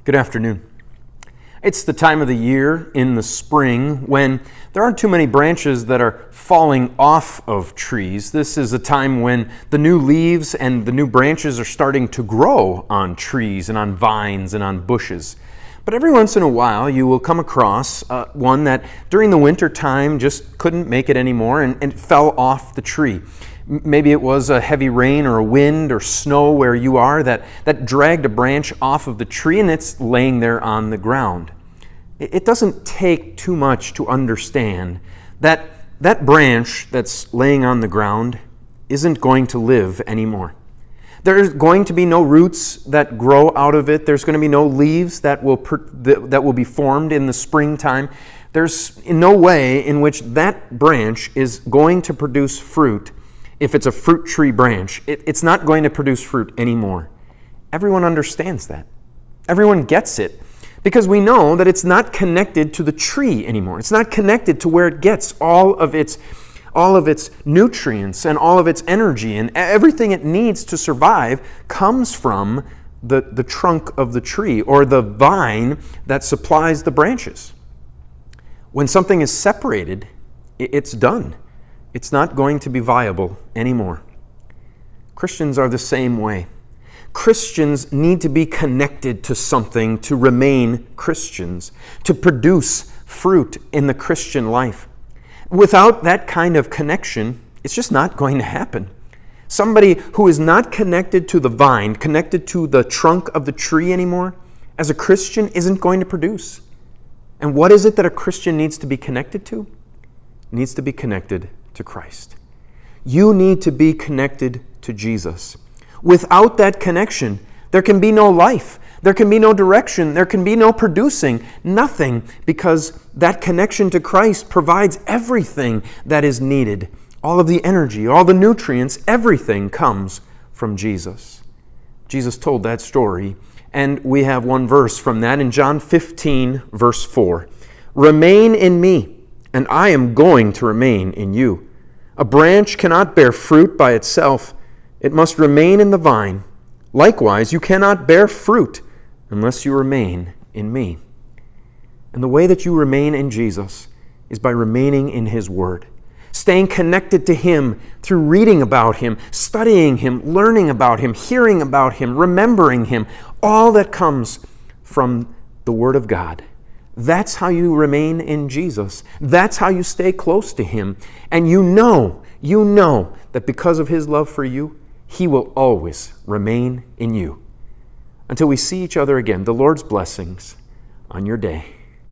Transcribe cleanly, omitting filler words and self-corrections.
Good afternoon. It's the time of the year in the spring when there aren't too many branches that are falling off of trees. This is a time when the new leaves and the new branches are starting to grow on trees and on vines and on bushes. But every once in a while you will come across one that during the winter time just couldn't make it anymore and it fell off the tree. Maybe it was a heavy rain or a wind or snow where you are that dragged a branch off of the tree and it's laying there on the ground. It doesn't take too much to understand that that branch that's laying on the ground isn't going to live anymore. There's going to be no roots that grow out of it. There's going to be no leaves that will be formed in the springtime. There's no way in which that branch is going to produce fruit. If it's a fruit tree branch, it's not going to produce fruit anymore. Everyone understands that. Everyone gets it because we know that it's not connected to the tree anymore. It's not connected to where it gets all of its nutrients and all of its energy, and everything it needs to survive comes from the trunk of the tree or the vine that supplies the branches. When something is separated, it's done. It's not going to be viable anymore. Christians are the same way. Christians need to be connected to something to remain Christians, to produce fruit in the Christian life. Without that kind of connection, it's just not going to happen. Somebody who is not connected to the vine, connected to the trunk of the tree anymore, as a Christian isn't going to produce. And what is it that a Christian needs to be connected to? It needs to be connected to Christ. You need to be connected to Jesus. Without that connection, there can be no life. There can be no direction. There can be no producing. Nothing, because that connection to Christ provides everything that is needed. All of the energy, all the nutrients, everything comes from Jesus. Jesus told that story, and we have one verse from that in John 15, verse 4. Remain in me, and I am going to remain in you. A branch cannot bear fruit by itself. It must remain in the vine. Likewise, you cannot bear fruit unless you remain in me. And the way that you remain in Jesus is by remaining in His Word, staying connected to Him through reading about Him, studying Him, learning about Him, hearing about Him, remembering Him, all that comes from the Word of God. That's how you remain in Jesus. That's how you stay close to Him. And you know that because of His love for you, He will always remain in you. Until we see each other again, the Lord's blessings on your day.